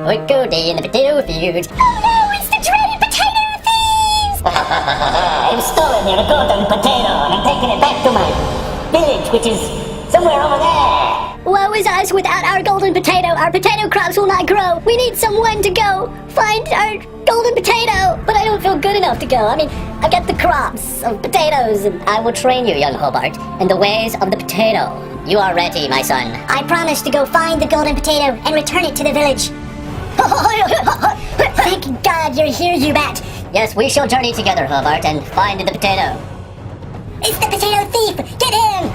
Put Goldie in the potato field. Oh no, it's the dreaded potato thieves! I've stolen your golden potato and I'm taking it back to my village, which is somewhere over there. Woe is us without our golden potato. Our potato crops will not grow. We need someone to go find our golden potato. But I don't feel good enough to go. I mean, I've got the crops of potatoes. And I will train you, young Hobart, in the ways of the potato. You are ready, my son. I promise to go find the golden potato and return it to the village. Thank God you're here, you bat. Yes, we shall journey together, Hobart, and find the potato. It's the potato thief! Get him!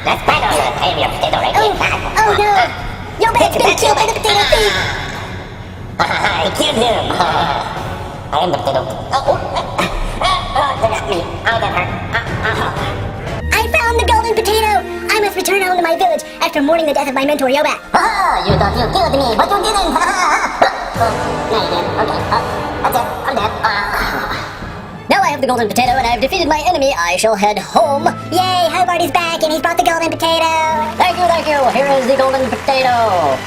That's better than paying your potato right here. Oh no! Yo bat's been killed by the potato thief! I killed him. I am the potato. They got me. Oh, that hurt. I found the golden potato! I must return home to my village after mourning the death of my mentor, Yobat. You thought you killed me, but you didn't. No, you didn't. Okay. That's it. I'm dead. Now I have the golden potato and I have defeated my enemy. I shall head home. Yay, Hobart is back and he's brought the golden potato! Thank you, thank you. Here is the golden potato.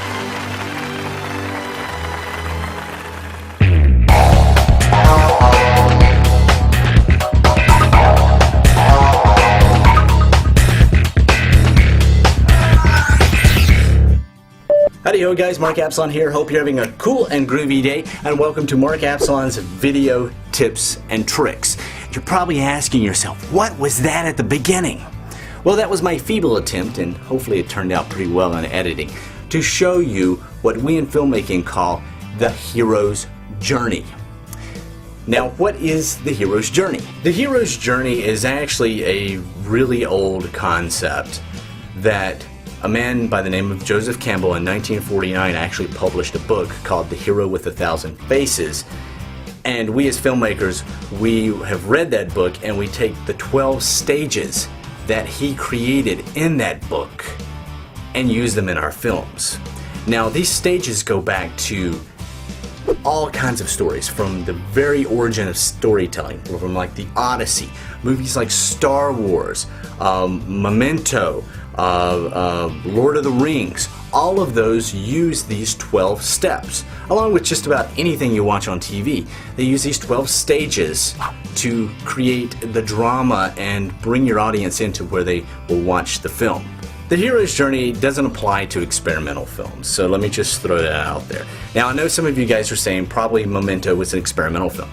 Howdy ho guys, Mark Absalon here. Hope you're having a cool and groovy day, and welcome to Mark Absalon's video tips and tricks. You're probably asking yourself, what was that at the beginning? Well, that was my feeble attempt, and hopefully it turned out pretty well in editing, to show you what we in filmmaking call the hero's journey. Now, what is the hero's journey? The hero's journey is actually a really old concept that a man by the name of Joseph Campbell in 1949 actually published a book called The Hero with a Thousand Faces. And we as filmmakers, we have read that book and we take the 12 stages that he created in that book and use them in our films. Now, these stages go back to all kinds of stories, from the very origin of storytelling, from like the Odyssey, movies like Star Wars, Memento, Lord of the Rings. All of those use these 12 steps, along with just about anything you watch on TV. They use these 12 stages to create the drama and bring your audience into where they will watch the film. The hero's journey doesn't apply to experimental films, so let me just throw that out there. Now, I know some of you guys are saying probably Memento was an experimental film,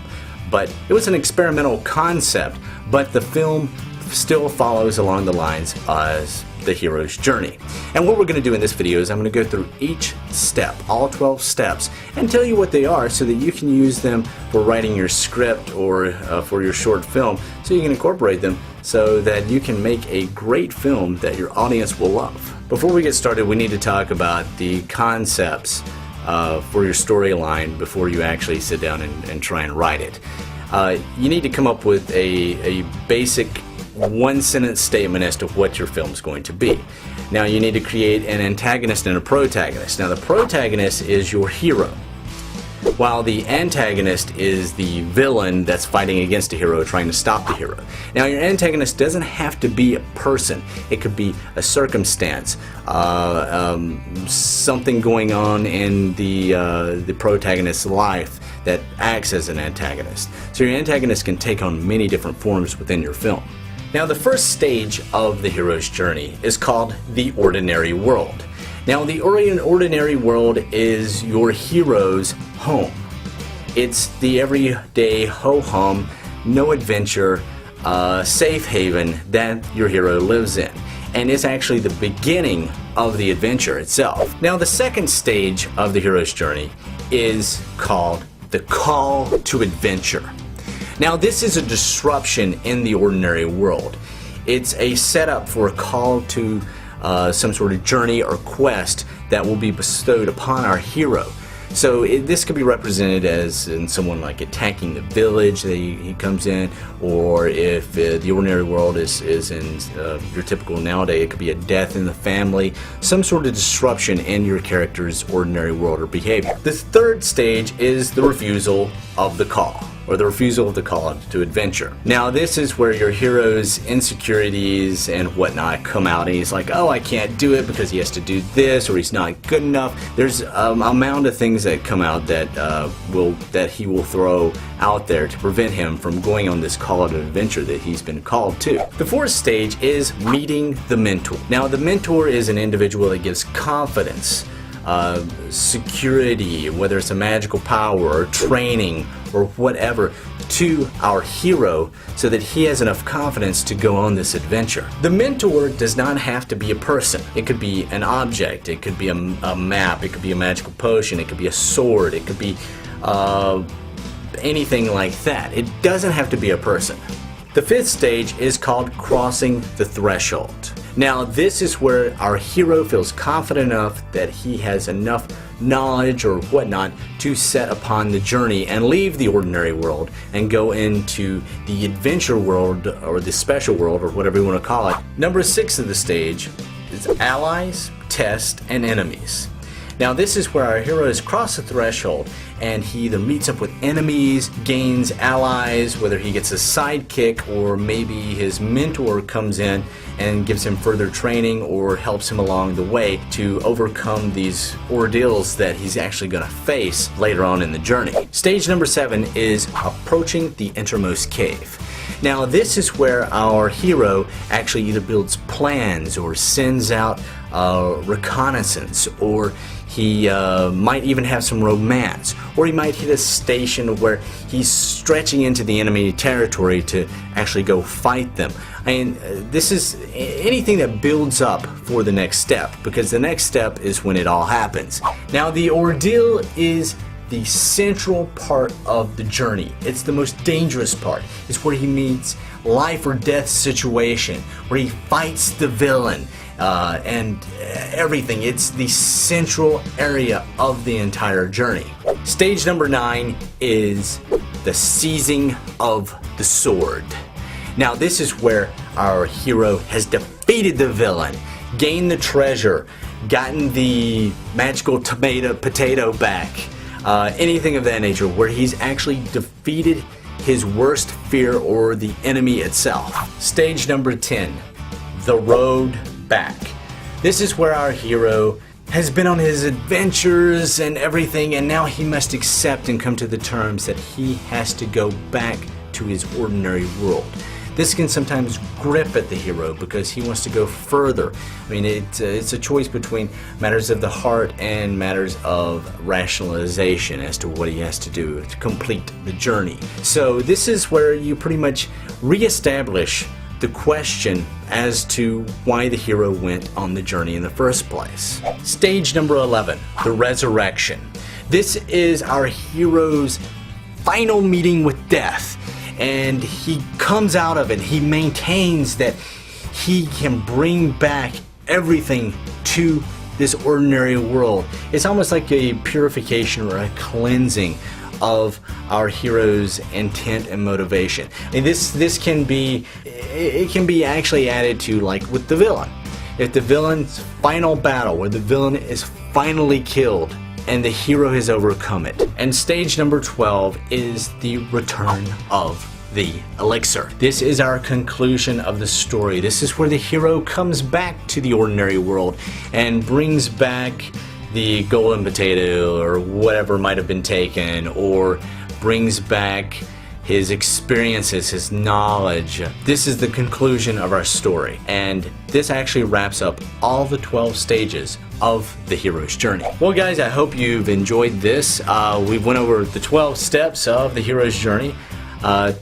but it was an experimental concept, but the film still follows along the lines as the hero's journey. And what we're going to do in this video is I'm going to go through each step, all 12 steps, and tell you what they are so that you can use them for writing your script or for your short film, so you can incorporate them so that you can make a great film that your audience will love. Before we get started, we need to talk about the concepts for your storyline before you actually sit down and try and write it. You need to come up with a basic one-sentence statement as to what your film's going to be. Now, you need to create an antagonist and a protagonist. Now, the protagonist is your hero, while the antagonist is the villain that's fighting against a hero, trying to stop the hero. Now, your antagonist doesn't have to be a person. It could be a circumstance, something going on in the protagonist's life that acts as an antagonist. So your antagonist can take on many different forms within your film. Now, the first stage of the hero's journey is called the ordinary world. Now, the ordinary world is your hero's home. It's the everyday ho-hum, no adventure, safe haven that your hero lives in. And it's actually the beginning of the adventure itself. Now, the second stage of the hero's journey is called the call to adventure. Now, this is a disruption in the ordinary world. It's a setup for a call to some sort of journey or quest that will be bestowed upon our hero. So this could be represented as in someone like attacking the village that he comes in, or if the ordinary world is in your typical nowadays, it could be a death in the family, some sort of disruption in your character's ordinary world or behavior. The third stage is the refusal of the call. or the refusal of the call to adventure. Now this is where your hero's insecurities and whatnot come out, and he's like, oh, I can't do it because he has to do this, or he's not good enough. There's an amount of things that come out that he will throw out there to prevent him from going on this call to adventure that he's been called to. The fourth stage is meeting the mentor. Now the mentor is an individual that gives confidence, security, whether it's a magical power or training or whatever, to our hero so that he has enough confidence to go on this adventure. The mentor does not have to be a person. It could be an object, it could be a map, it could be a magical potion, it could be a sword, it could be anything like that. It doesn't have to be a person. The fifth stage is called crossing the threshold. Now this is where our hero feels confident enough that he has enough knowledge or whatnot to set upon the journey and leave the ordinary world and go into the adventure world or the special world or whatever you want to call it. Number 6 of the stage is allies, tests, and enemies. Now this is where our hero has crossed the threshold and he either meets up with enemies, gains allies, whether he gets a sidekick or maybe his mentor comes in and gives him further training or helps him along the way to overcome these ordeals that he's actually going to face later on in the journey. Stage number 7 is approaching the innermost cave. Now this is where our hero actually either builds plans or sends out reconnaissance, or he might even have some romance, or he might hit a station where he's stretching into the enemy territory to actually go fight them. I mean, this is anything that builds up for the next step, because the next step is when it all happens. Now the ordeal is the central part of the journey. It's the most dangerous part. It's where he meets life or death situation, where he fights the villain and everything. It's the central area of the entire journey. Stage number 9 is the seizing of the sword. Now this is where our hero has defeated the villain, gained the treasure, gotten the magical potato back, anything of that nature, where he's actually defeated his worst fear or the enemy itself. Stage number 10, the road back. This is where our hero has been on his adventures and everything, and now he must accept and come to the terms that he has to go back to his ordinary world. This can sometimes grip at the hero because he wants to go further. I mean, it's a choice between matters of the heart and matters of rationalization as to what he has to do to complete the journey. So this is where you pretty much reestablish the question as to why the hero went on the journey in the first place. Stage number 11, the resurrection. This is our hero's final meeting with death, and he comes out of it. He maintains that he can bring back everything to this ordinary world. It's almost like a purification or a cleansing of our hero's intent and motivation. And this can be, it can be actually added to, like with the villain. If the villain's final battle where the villain is finally killed and the hero has overcome it. And stage number 12 is the return of the elixir. This is our conclusion of the story. This is where the hero comes back to the ordinary world and brings back the golden potato or whatever might have been taken, or brings back his experiences, his knowledge. This is the conclusion of our story, and this actually wraps up all the 12 stages of the hero's journey. Well guys, I hope you've enjoyed this. We went over the 12 steps of the hero's journey.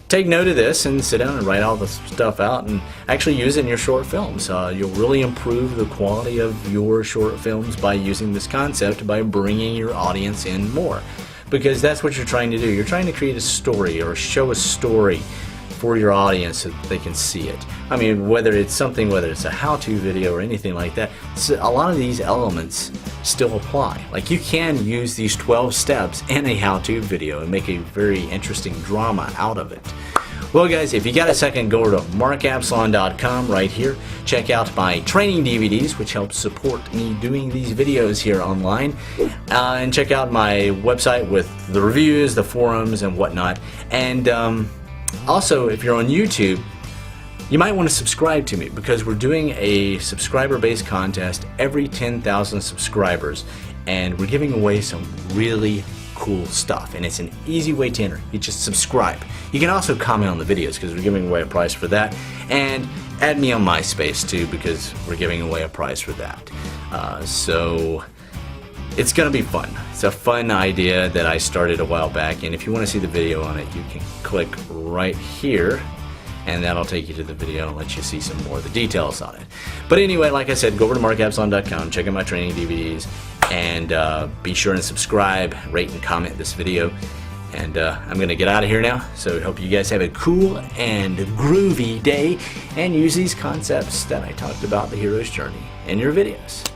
Take note of this and sit down and write all the stuff out and actually use it in your short films. You'll really improve the quality of your short films by using this concept, by bringing your audience in more. Because that's what you're trying to do. You're trying to create a story or show a story for your audience so that they can see it. I mean, whether it's a how-to video or anything like that, a lot of these elements still apply. Like, you can use these 12 steps in a how-to video and make a very interesting drama out of it. Well guys, if you got a second, go over to markabsalon.com right here. Check out my training DVDs, which help support me doing these videos here online. And check out my website with the reviews, the forums, and whatnot. And also, if you're on YouTube, you might want to subscribe to me because we're doing a subscriber-based contest every 10,000 subscribers. And we're giving away some really cool stuff, and it's an easy way to enter. You just subscribe. You can also comment on the videos because we're giving away a prize for that, and add me on MySpace too because we're giving away a prize for that. So it's gonna be fun. It's a fun idea that I started a while back, and if you want to see the video on it, you can click right here and that'll take you to the video and let you see some more of the details on it. But anyway, like I said, go over to markabsalon.com, check out my training DVDs, and be sure and subscribe, rate, and comment this video. And I'm going to get out of here now, so I hope you guys have a cool and groovy day and use these concepts that I talked about the hero's journey in your videos.